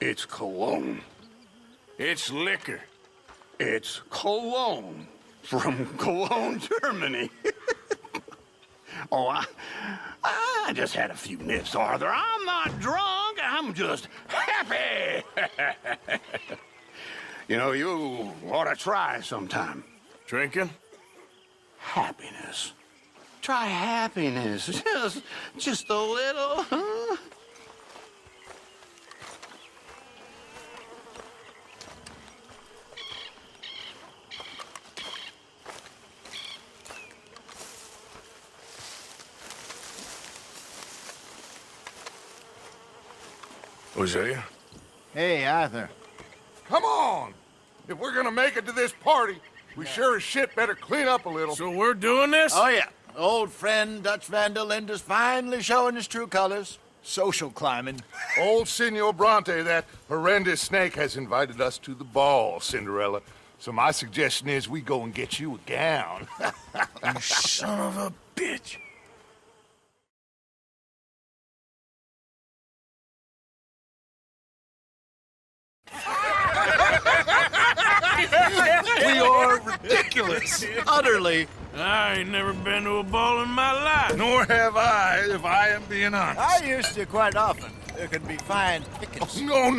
It's cologne. It's liquor. It's cologne from Cologne, Germany. Oh, I just had a few nips, Arthur. I'm not drunk. I'm just happy. You know, you ought to try sometime. Drinking? Happiness. Try happiness. Just a little, huh? Hosea? Hey, Arthur. Come on! If we're gonna make it to this party, we sure as shit better clean up a little. So we're doing this? Oh, yeah. Old friend Dutch Van der Linde's finally showing his true colors. Social climbing. Old Senor Bronte, that horrendous snake, has invited us to the ball, Cinderella. So my suggestion is we go and get you a gown. You son of a bitch. We are ridiculous. Utterly. I ain't never been to a ball in my life. Nor have I, if I am being honest. I used to quite often. There can be fine pickets. No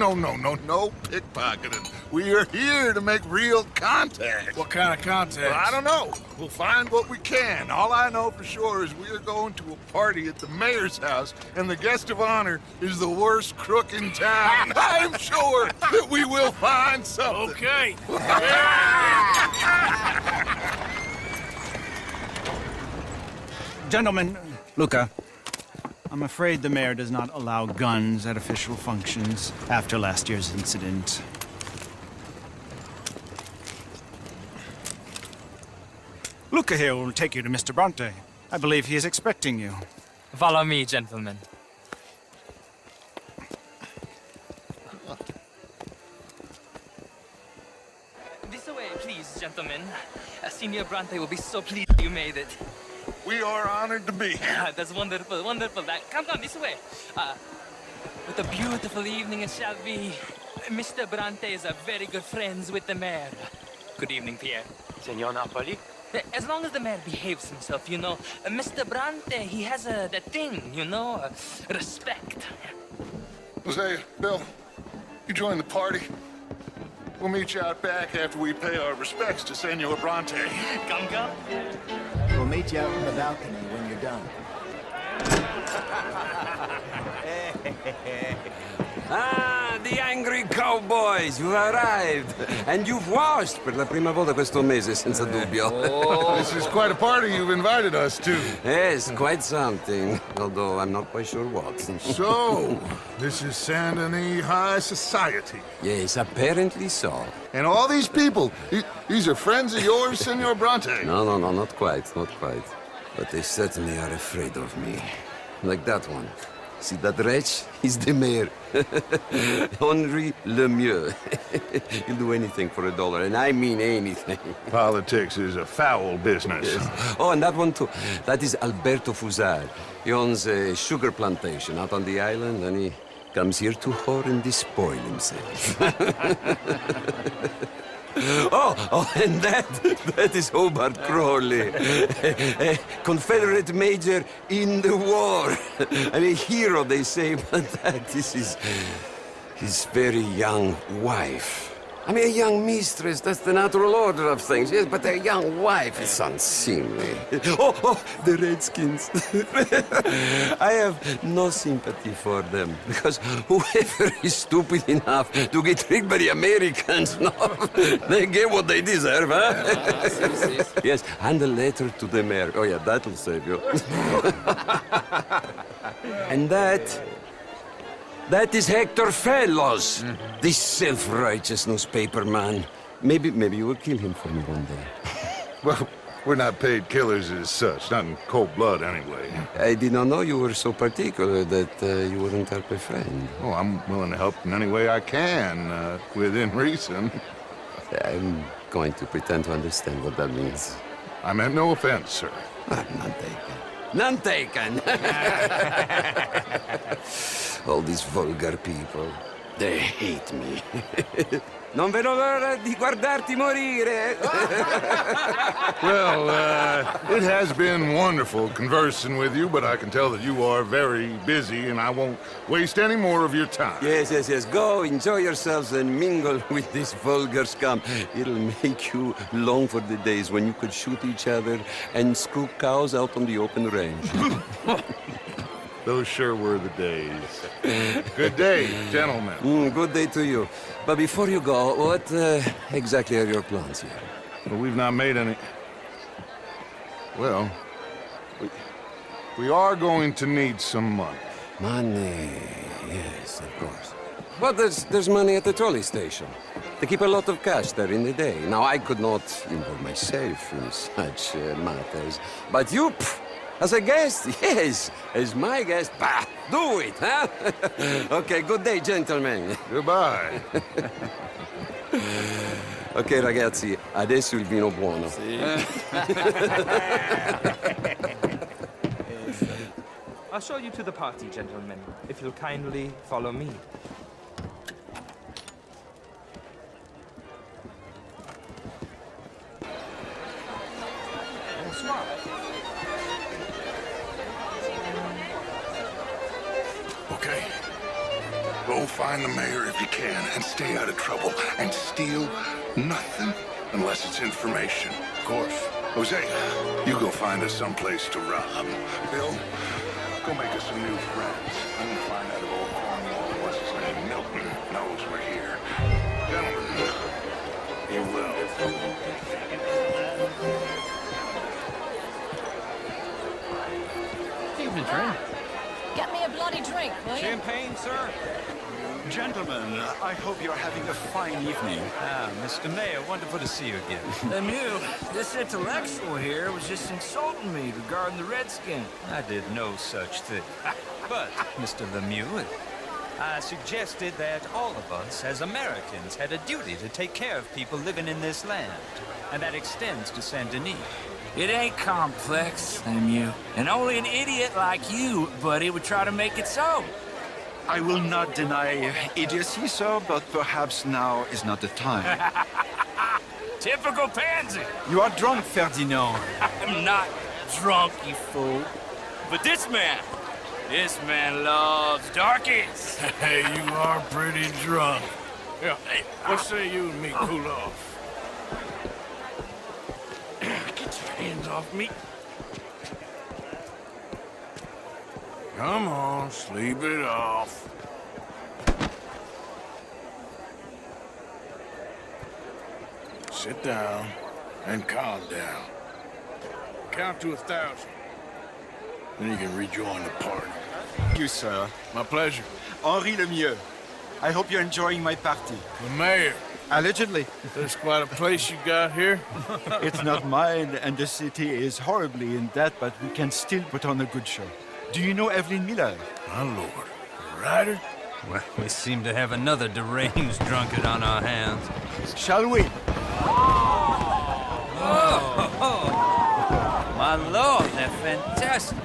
pickpocketing. We are here to make real contact. What kind of contact? Well, I don't know. We'll find what we can. All I know for sure is we are going to a party at the mayor's house, and the guest of honor is the worst crook in town. I'm sure that we will find something. Okay. Gentlemen, Luca, I'm afraid the mayor does not allow guns at official functions after last year's incident. Luca here will take you to Mr. Bronte. I believe he is expecting you. Follow me, gentlemen. This way, please, gentlemen. Senior Bronte will be so pleased you made it. We are honored to be here. That's wonderful, wonderful. Come, this way. What a beautiful evening it shall be. Mr. Bronte is very good friends with the mayor. Good evening, Pierre. Senor Napoli? As long as the mayor behaves himself, you know. Mr. Bronte, he has that thing, you know, respect. Hosea, Bill, you join the party. We'll meet you out back after we pay our respects to Senor Bronte. Come. We'll meet you out on the balcony when you're done. Ah, the angry cowboys, you arrived. And you've washed per la prima volta questo mese, senza dubbio. This is quite a party you've invited us to. Yes, quite something. Although I'm not quite sure what. So, this is Saint Denis High Society. Yes, apparently so. And all these people, these are friends of yours, Senor Bronte? No, not quite. But they certainly are afraid of me. Like that one. See that wretch? He's the mayor. Henri Lemieux. He'll do anything for $1, and I mean anything. Politics is a foul business. Yes. Oh, and that one too. That is Alberto Fusar. He owns a sugar plantation out on the island, and he comes here to whore and despoil himself. Oh, and that is Hobart Crawley, a Confederate major in the war. I mean, hero, they say, but that is his very young wife. I mean, a young mistress, that's the natural order of things, yes, but a young wife is unseemly. Oh, the Redskins. I have no sympathy for them, because whoever is stupid enough to get tricked by the Americans, no, they get what they deserve, huh? Yes, and a letter to the mayor. Oh, yeah, that'll save you. And that is Hector Fellows, this self-righteous newspaper man. Maybe you will kill him for me one day. Well, we're not paid killers as such, not in cold blood anyway. I did not know you were so particular that you wouldn't help a friend. Oh, I'm willing to help in any way I can, within reason. I'm going to pretend to understand what that means. I meant no offense, sir. None taken. None taken! All these vulgar people. They hate me. Non vedo l'ora di guardarti morire. Well, it has been wonderful conversing with you, but I can tell that you are very busy, and I won't waste any more of your time. Yes. Go, enjoy yourselves and mingle with this vulgar scum. It'll make you long for the days when you could shoot each other and screw cows out on the open range. Those sure were the days. Good day, gentlemen. Good day to you. But before you go, what exactly are your plans here? Well, we've not made any... Well, we are going to need some money. Money, yes, of course. But there's money at the trolley station. They keep a lot of cash there in the day. Now, I could not involve myself in such matters. But you, as a guest, yes, as my guest, bah, do it, huh? Okay, good day, gentlemen. Goodbye. Ok, ragazzi, adesso il vino buono. I'll show you to the party, gentlemen, if you'll kindly follow me. Okay. Go find the mayor if you can and stay out of trouble. And steal nothing unless it's information. Of course. Hosea, you go find us someplace to rob. Bill, go make us some new friends. I'm gonna find out if old Cornwall, what's his name, Milton, knows we're here. Gentlemen, you will. Evening, Trent. Get me a bloody drink, will you? Champagne, sir? Gentlemen, I hope you're having a fine evening. Ah, Mr. Mayor, wonderful to see you again. Lemieux, this intellectual here was just insulting me regarding the Redskin. I did no such thing. But, Mr. Lemieux, I suggested that all of us, as Americans, had a duty to take care of people living in this land. And that extends to Saint Denis. It ain't complex, Lemieux. And only an idiot like you, buddy, would try to make it so. I will not deny idiocy, sir, but perhaps now is not the time. Typical pansy. You are drunk, Ferdinand. I'm not drunk, you fool. But this man loves darkies. Hey, you are pretty drunk. Yeah, hey, what say you and me cool off? Get your hands off me. Come on, sleep it off. Sit down and calm down. Count to 1,000. Then you can rejoin the party. Thank you, sir. My pleasure. Henri Lemieux. I hope you're enjoying my party. The mayor. Allegedly. There's quite a place you got here. It's not mine, and the city is horribly in debt, but we can still put on a good show. Do you know Evelyn Miller? My lord. A rider? Well, we seem to have another deranged drunkard on our hands. Shall we? My lord, they're fantastic.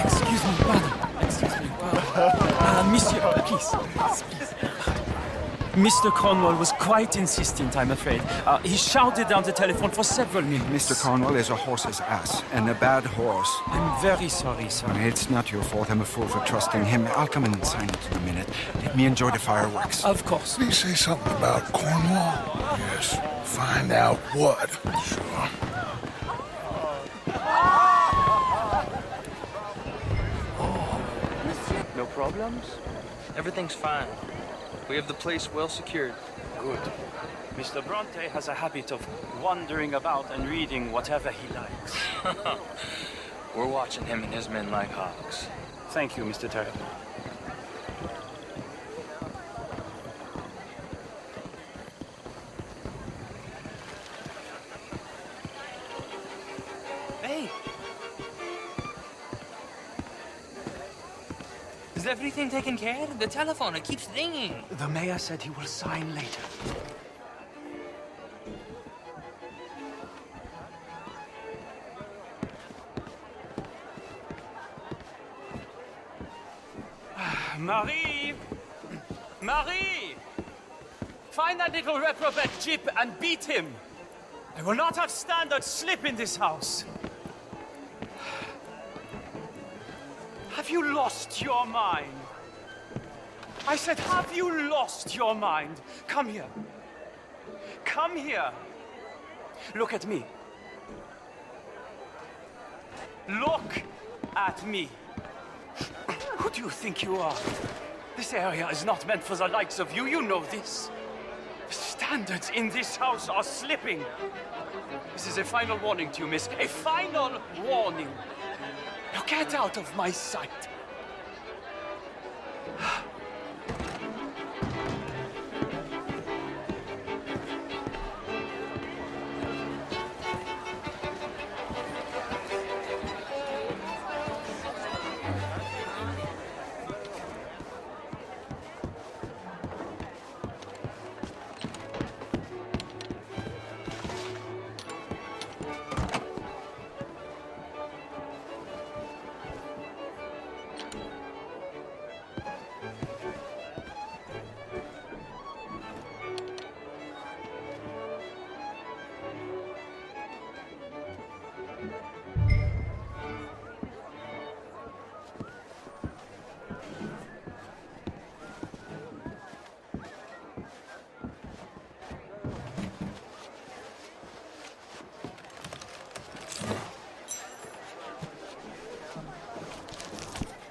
Excuse me, pardon. Excuse me, pardon. Monsieur, please. Mr. Cornwall was quite insistent, I'm afraid. He shouted down the telephone for several minutes. Mr. Cornwall is a horse's ass, and a bad horse. I'm very sorry, sir. It's not your fault. I'm a fool for trusting him. I'll come and sign it in a minute. Let me enjoy the fireworks. Of course. Did he say something about Cornwall? Yes. Find out what. Sure. No problems? Everything's fine. We have the place well secured. Good. Mr. Bronte has a habit of wandering about and reading whatever he likes. We're watching him and his men like hawks. Thank you, Mr. Terrible. Hey! Is everything taken care of? The telephone, it keeps ringing. The mayor said he will sign later. Marie! Marie! Find that little reprobate Jip and beat him. I will not have standard slip in this house. Have you lost your mind? I said, have you lost your mind? Come here. Come here. Look at me. Look at me. Who do you think you are? This area is not meant for the likes of you. You know this. The standards in this house are slipping. This is a final warning to you, miss. A final warning. Now get out of my sight.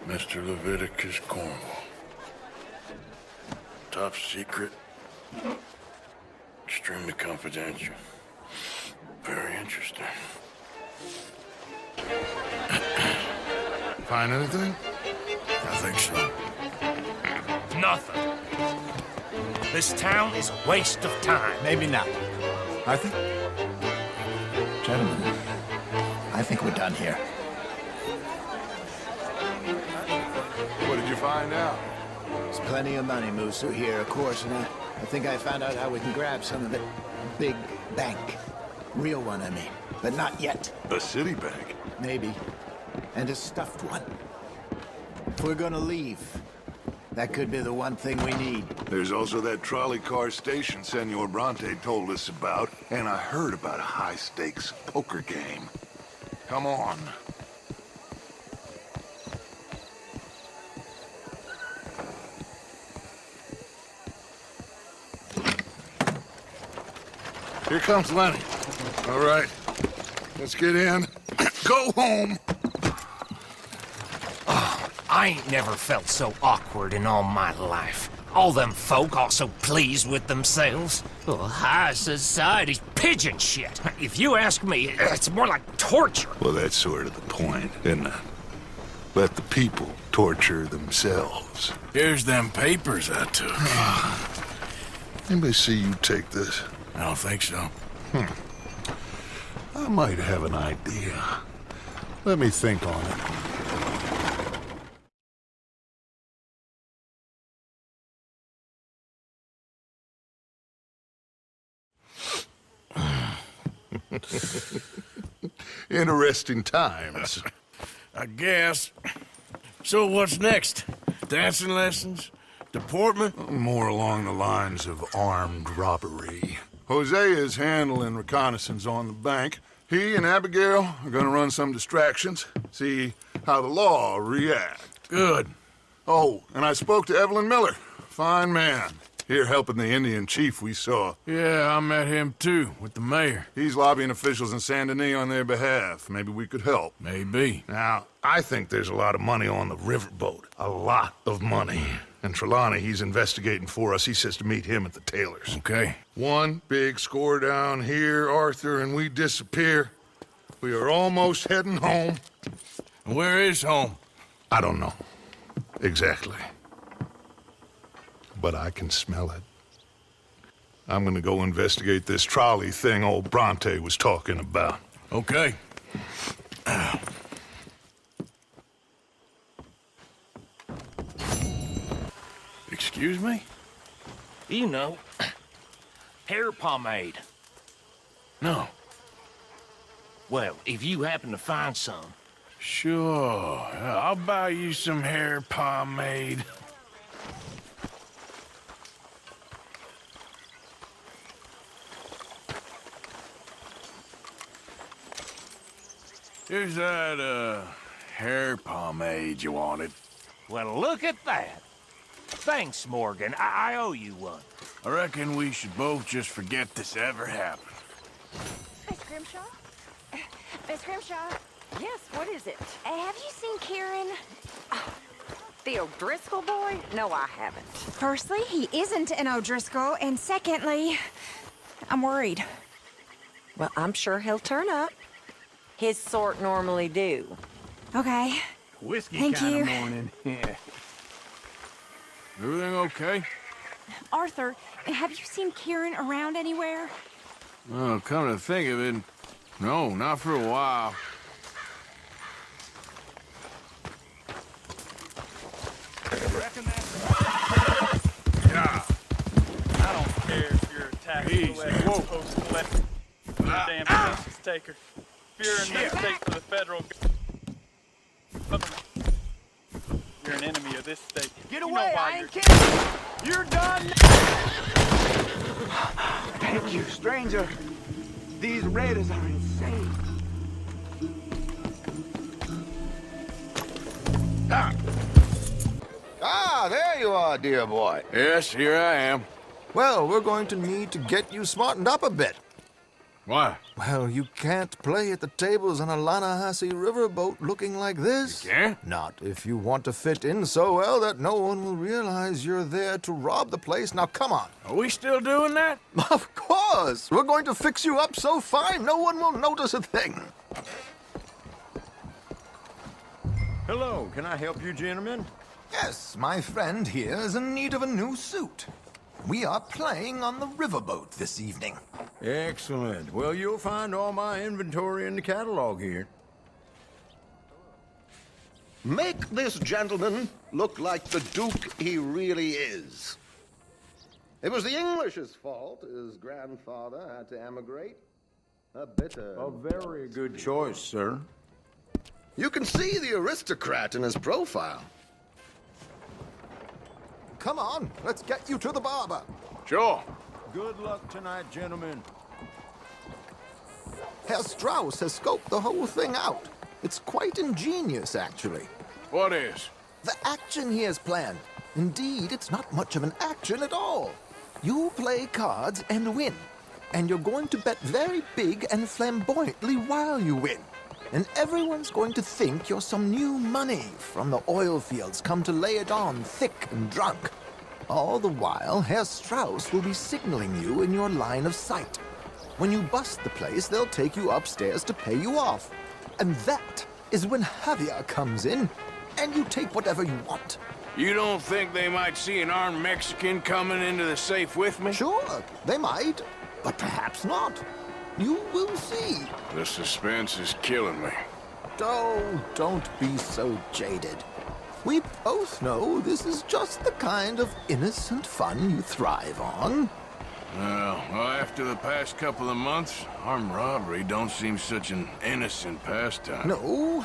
Mr. Leviticus Cornwall. Top secret. Extremely confidential. Very interesting. Find anything? I think so. Nothing. This town is a waste of time. Maybe not. Arthur? Gentlemen, I think we're done here. What did you find out? There's plenty of money moves through here, of course, and I think I found out how we can grab some of it. Big bank. Real one, I mean. But not yet. A city bank? Maybe. And a stuffed one. If we're gonna leave, that could be the one thing we need. There's also that trolley car station Senor Bronte told us about, and I heard about a high-stakes poker game. Come on. Here comes Lenny. All right, let's get in. Go home. Oh, I ain't never felt so awkward in all my life. All them folk all so pleased with themselves. Oh, high society's pigeon shit. If you ask me, it's more like torture. Well, that's sort of the point, isn't it? Let the people torture themselves. Here's them papers I took. Anybody see you take this? I don't think so. I might have an idea. Let me think on it. Interesting times. I guess. So what's next? Dancing lessons? Deportment? More along the lines of armed robbery. Hosea is handling reconnaissance on the bank. He and Abigail are gonna run some distractions, see how the law react. Good. Oh, and I spoke to Evelyn Miller. Fine man. Here helping the Indian chief we saw. Yeah, I met him too, with the mayor. He's lobbying officials in Saint Denis on their behalf. Maybe we could help. Maybe. Now, I think there's a lot of money on the riverboat. A lot of money. And Trelawney, he's investigating for us. He says to meet him at the Taylor's. Okay. One big score down here, Arthur, and we disappear. We are almost heading home. Where is home? I don't know. Exactly. But I can smell it. I'm gonna go investigate this trolley thing old Bronte was talking about. Okay. Excuse me? You know, hair pomade. No. Well, if you happen to find some. Sure. I'll buy you some hair pomade. Here's that, hair pomade you wanted. Well, look at that. Thanks, Morgan. I owe you one. I reckon we should both just forget this ever happened. Miss Grimshaw? Miss Grimshaw? Yes, what is it? Have you seen Kieran? Oh, the O'Driscoll boy? No, I haven't. Firstly, he isn't an O'Driscoll, and secondly, I'm worried. Well, I'm sure he'll turn up. His sort normally do. Okay. Whiskey Thank kind you. of morning. Yeah. Everything okay? Arthur, have you seen Kieran around anywhere? Oh, come to think of it, no, not for a while. Yeah. I don't care if you're a tax collector, post collector, damn census taker. If you're a mistake for the federal government, you're an enemy of this state. Get You know away! why I ain't you're- kidding! You're done! Thank you, stranger. These raiders are insane. Ah, there you are, dear boy. Yes, here I am. Well, we're going to need to get you smartened up a bit. Why? Well, you can't play at the tables on a Lannahechee riverboat looking like this. You can't? Not if you want to fit in so well that no one will realize you're there to rob the place. Now, come on. Are we still doing that? Of course. We're going to fix you up so fine no one will notice a thing. Hello, can I help you, gentlemen? Yes, my friend here is in need of a new suit. We are playing on the riverboat this evening. Excellent. Well, you'll find all my inventory in the catalog here. Make this gentleman look like the Duke he really is. It was the English's fault his grandfather had to emigrate. A bitter... A very good choice, sir. You can see the aristocrat in his profile. Come on, let's get you to the barber. Sure. Good luck tonight, gentlemen. Herr Strauss has scoped the whole thing out. It's quite ingenious, actually. What is? The action he has planned. Indeed, it's not much of an action at all. You play cards and win. And you're going to bet very big and flamboyantly while you win. And everyone's going to think you're some new money from the oil fields come to lay it on thick and drunk. All the while, Herr Strauss will be signaling you in your line of sight. When you bust the place, they'll take you upstairs to pay you off. And that is when Javier comes in, and you take whatever you want. You don't think they might see an armed Mexican coming into the safe with me? Sure, they might, but perhaps not. You will see. The suspense is killing me. Oh, don't be so jaded. We both know this is just the kind of innocent fun you thrive on. Well, after the past couple of months, armed robbery don't seem such an innocent pastime. No,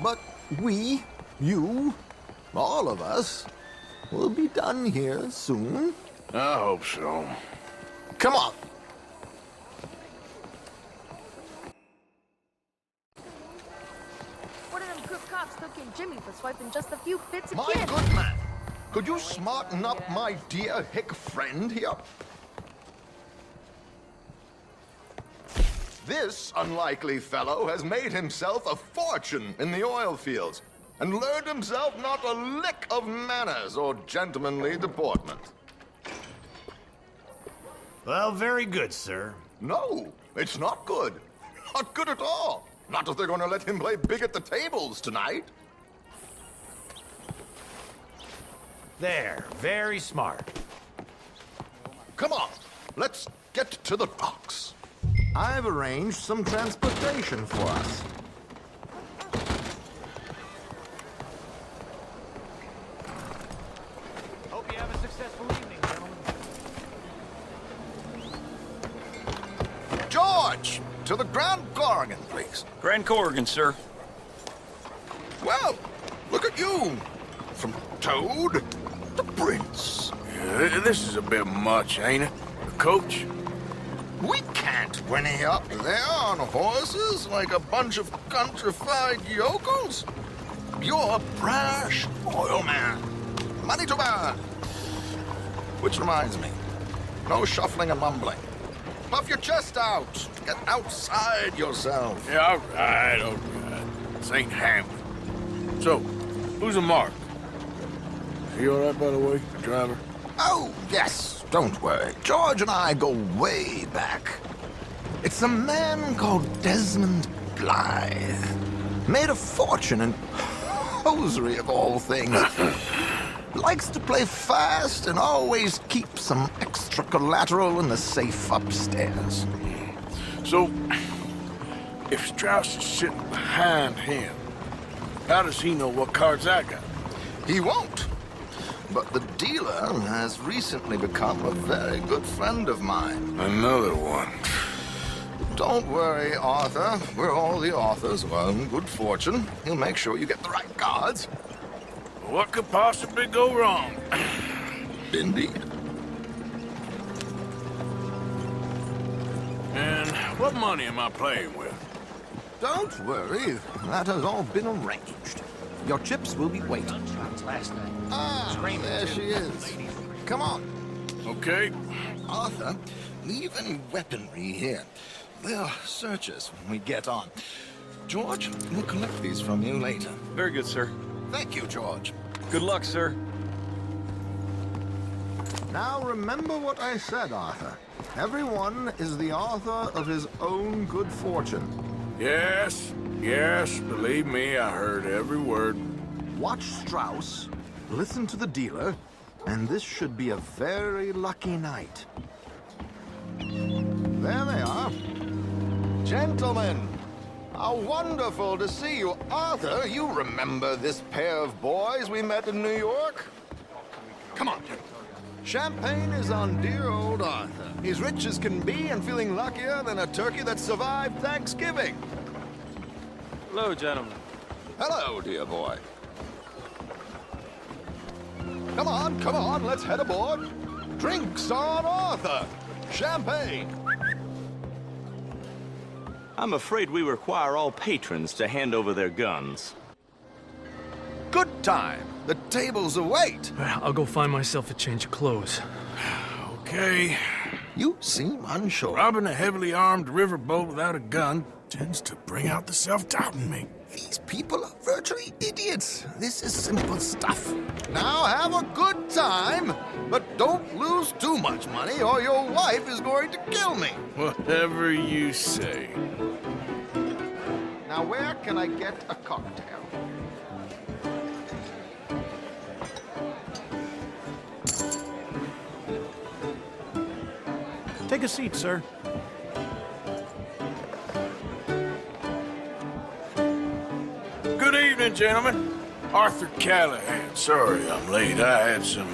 but we, you, all of us, will be done here soon. I hope so. Come on. One of them crook cops took in Jimmy for swiping just a few bits of My kid. good man, could you smarten up my dear hick friend here? This unlikely fellow has made himself a fortune in the oil fields and learned himself not a lick of manners or gentlemanly deportment. Well, very good, sir. No, it's not good. Not good at all. Not if they're going to let him play big at the tables tonight. There, very smart. Come on, let's get to the docks. I've arranged some transportation for us. Hope you have a successful evening, gentlemen. George, to the Grand Corrigan, please. Grand Corrigan, sir. Well, look at you. From Toad to Prince. Yeah, this is a bit much, ain't it? Coach? We can't whinny up there on horses like a bunch of countrified yokels. You're a brash oil man. Money to burn. Which reminds me, no shuffling and mumbling. Puff your chest out. Get outside yourself. Yeah, all right. This ain't Hamlet. So, who's a mark? Is he all right, by the way, driver? Oh, yes. Don't worry. George and I go way back. It's a man called Desmond Blythe. Made a fortune in hosiery of all things. Likes to play fast and always keep some extra collateral in the safe upstairs. So, if Strauss is sitting behind him, how does he know what cards I got? He won't. But the dealer has recently become a very good friend of mine. Another one. Don't worry, Arthur. We're all the authors of our own good fortune. He'll make sure you get the right cards. What could possibly go wrong? Indeed. And what money am I playing with? Don't worry. That has all been arranged. Your chips will be waiting. Ah, there she is. Come on. Okay. Arthur, leave any weaponry here. They'll search us when we get on. George, we'll collect these from you later. Very good, sir. Thank you, George. Good luck, sir. Now remember what I said, Arthur. Everyone is the author of his own good fortune. Yes, believe me, I heard every word. Watch Strauss, listen to the dealer, and this should be a very lucky night. There they are. Gentlemen, how wonderful to see you. Arthur, you remember this pair of boys we met in New York? Come on. Champagne is on dear old Arthur. He's rich as can be and feeling luckier than a turkey that survived Thanksgiving. Hello, gentlemen. Hello, dear boy. Come on, let's head aboard. Drinks on Arthur. Champagne. I'm afraid we require all patrons to hand over their guns. Good time. The tables await. I'll go find myself a change of clothes. Okay. You seem unsure. Robbing a heavily armed riverboat without a gun tends to bring out the self-doubt in me. These people are virtually idiots. This is simple stuff. Now have a good time, but don't lose too much money or your wife is going to kill me. Whatever you say. Now where can I get a cocktail? Take a seat, sir. Good evening, gentlemen. Arthur Callahan. Sorry I'm late. I had some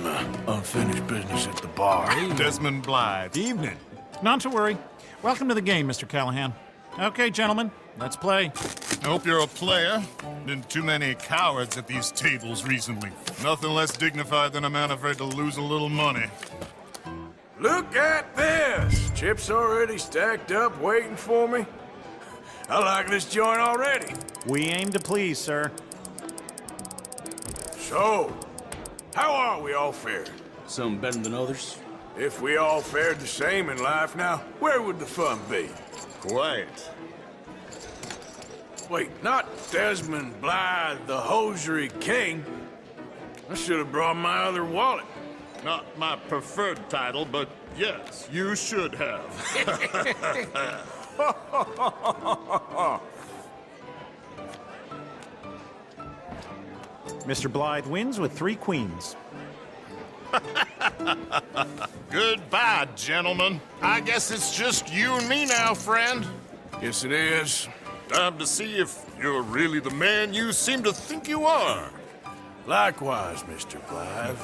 unfinished business at the bar. Desmond Blythe. Evening. Not to worry. Welcome to the game, Mr. Callahan. Okay, gentlemen, let's play. I hope you're a player. Been too many cowards at these tables recently. Nothing less dignified than a man afraid to lose a little money. Look at this! Chips already stacked up, waiting for me. I like this joint already. We aim to please, sir. So, how are we all fared? Some better than others. If we all fared the same in life now, where would the fun be? Quiet. Wait, not Desmond Blythe, the hosiery king. I should have brought my other wallet. Not my preferred title, but yes, you should have. Mr. Blythe wins with 3 queens. Goodbye, gentlemen. I guess it's just you and me now, friend. Yes, it is. Time to see if you're really the man you seem to think you are. Likewise, Mr. Blythe.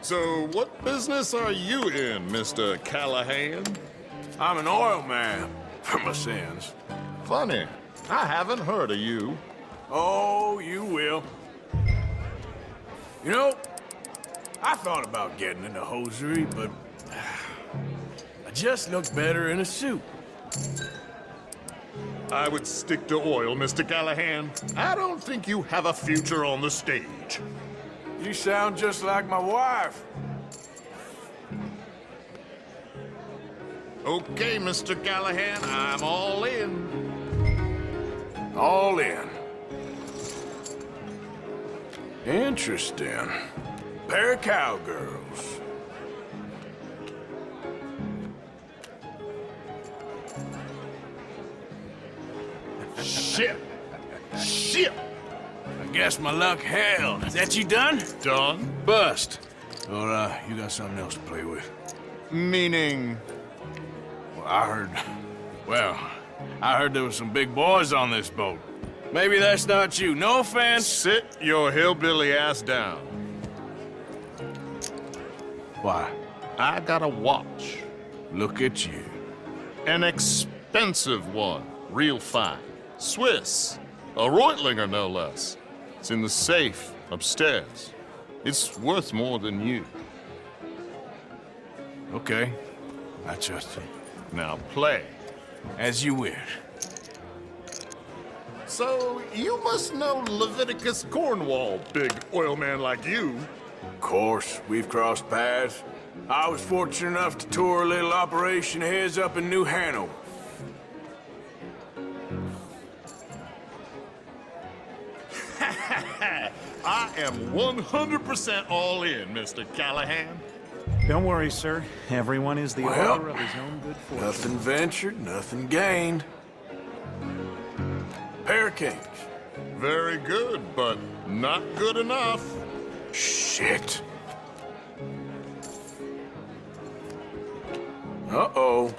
So, what business are you in, Mr. Callahan? I'm an oil man, for my sins. Funny. I haven't heard of you. Oh, you will. You know, I thought about getting into hosiery, but I just look better in a suit. I would stick to oil, Mr. Callahan. I don't think you have a future on the stage. You sound just like my wife. Okay, Mr. Callahan, I'm all in. All in. Interesting. Pair of cowgirls. Shit! Shit! I guess my luck held. Is that you done? Done. Bust. Or, you got something else to play with? Meaning? Well, I heard there was some big boys on this boat. Maybe that's not you. No offense. Sit your hillbilly ass down. Why? I got a watch. Look at you. An expensive one. Real fine. Swiss. A Reutlinger, no less. It's in the safe upstairs. It's worth more than you. Okay. I trust you. Now play. As you wish. So, you must know Leviticus Cornwall, big oil man like you. Of course, we've crossed paths. I was fortunate enough to tour a little operation of his up in New Hanover. I am 100% all in, Mr. Callahan. Don't worry, sir. Everyone is the author of his own good fortune. Nothing ventured, nothing gained. Pair of kings. Very good, but not good enough. Shit. Uh-oh.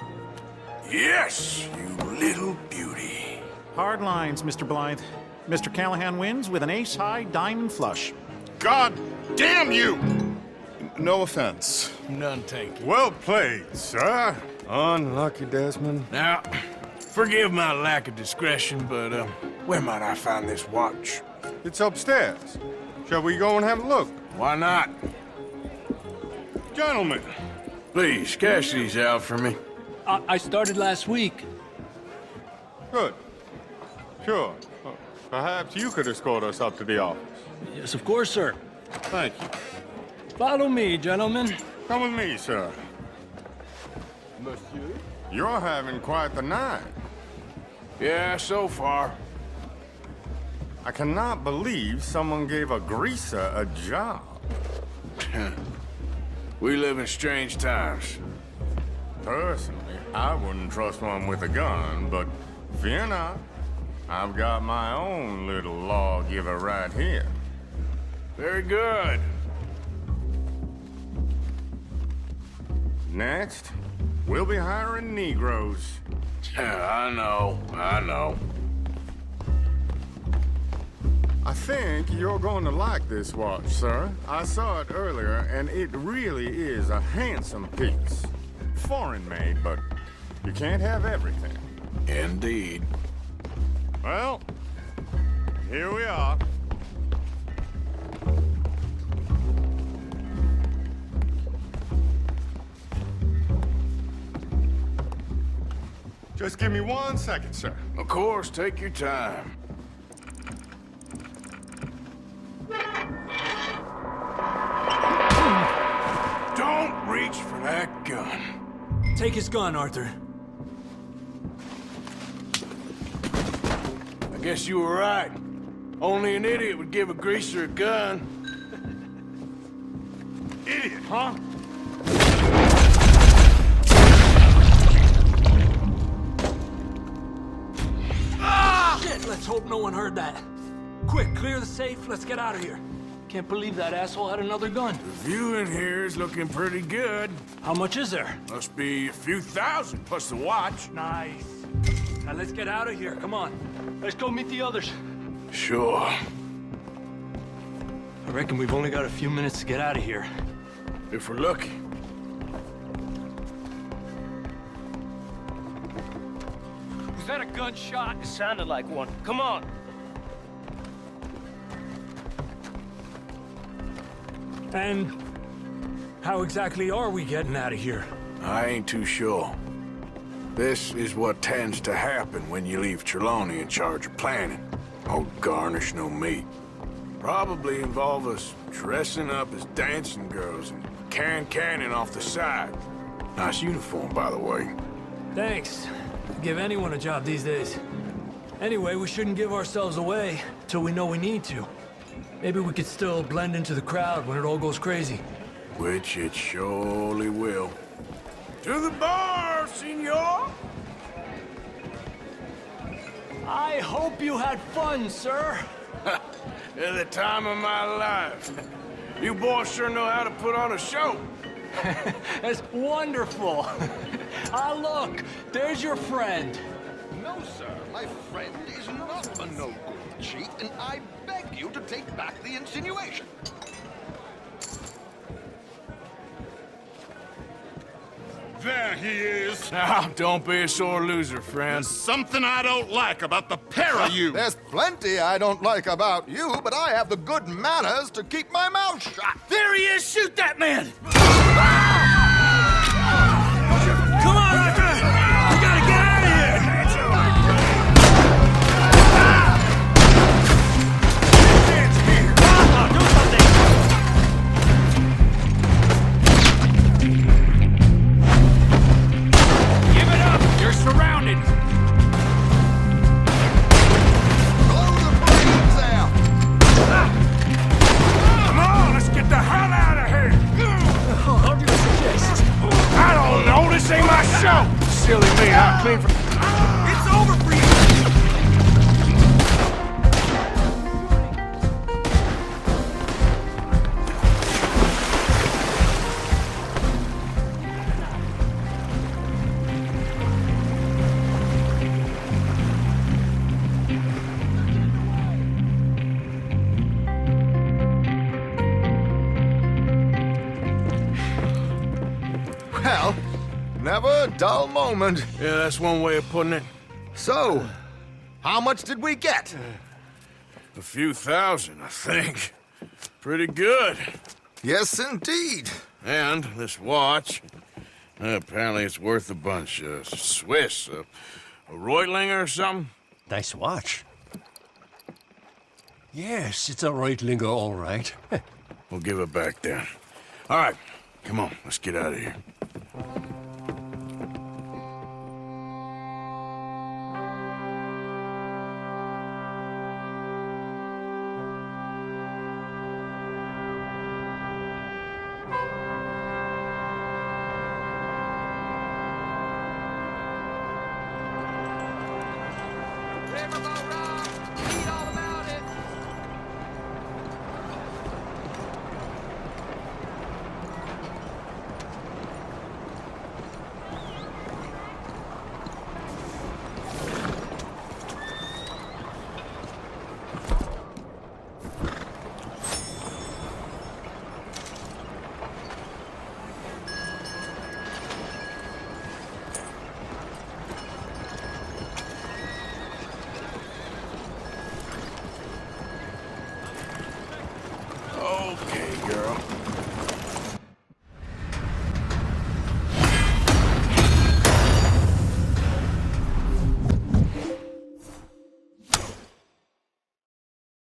Yes, you little beauty. Hard lines, Mr. Blythe. Mr. Callahan wins with an ace-high diamond flush. God damn you! No offense. None taken. Well played, sir. Unlucky, Desmond. Now, forgive my lack of discretion, but, where might I find this watch? It's upstairs. Shall we go and have a look? Why not? Gentlemen. Please, cash these out for me. I started last week. Good. Sure. Perhaps you could escort us up to the office. Yes, of course, sir. Thank you. Follow me, gentlemen. Come with me, sir. Monsieur? You're having quite the night. Yeah, so far. I cannot believe someone gave a greaser a job. We live in strange times. Personally, I wouldn't trust one with a gun, but fear not. I've got my own little lawgiver right here. Very good. Next, we'll be hiring Negroes. I know. I think you're going to like this watch, sir. I saw it earlier, and it really is a handsome piece. Foreign made, but you can't have everything. Indeed. Well, here we are. Just give me 1 second, sir. Of course, take your time. Don't reach for that gun. Take his gun, Arthur. I guess you were right. Only an idiot would give a greaser a gun. Idiot, huh? Shit, let's hope no one heard that. Quick, clear the safe. Let's get out of here. Can't believe that asshole had another gun. The view in here is looking pretty good. How much is there? Must be a few thousand plus the watch. Nice. Now let's get out of here. Come on. Let's go meet the others. Sure. I reckon we've only got a few minutes to get out of here. If we're lucky. Was that a gunshot? It sounded like one. Come on. And how exactly are we getting out of here? I ain't too sure. This is what tends to happen when you leave Trelawney in charge of planning. Old garnish no meat. Probably involve us dressing up as dancing girls and canning off the side. Nice uniform, by the way. Thanks. Give anyone a job these days. Anyway, we shouldn't give ourselves away till we know we need to. Maybe we could still blend into the crowd when it all goes crazy. Which it surely will. To the bar, senor! I hope you had fun, sir. At the time of my life. You boys sure know how to put on a show. That's wonderful. Ah, look, there's your friend. No, sir. My friend is not a no-good cheat, and I beg you to take back the insinuation. There he is. Now, don't be a sore loser, friend. There's something I don't like about the pair of you. There's plenty I don't like about you, but I have the good manners to keep my mouth shut. There he is! Shoot that man! Come on, Arthur! We gotta get out of here! Do something! Give it up! You're surrounded! Blow the brains out! Come on, let's get the hell out of here! How do you suggest? I don't know, this ain't my show! Silly me, I'll clean for... It's over for you! Well, never a dull moment. Yeah, that's one way of putting it. So, how much did we get? A few thousand, I think. Pretty good. Yes, indeed. And this watch, apparently it's worth a bunch. Swiss, a Reutlinger or something? Nice watch. Yes, it's a Reutlinger, all right. We'll give it back then. All right, come on, let's get out of here. Okay, girl.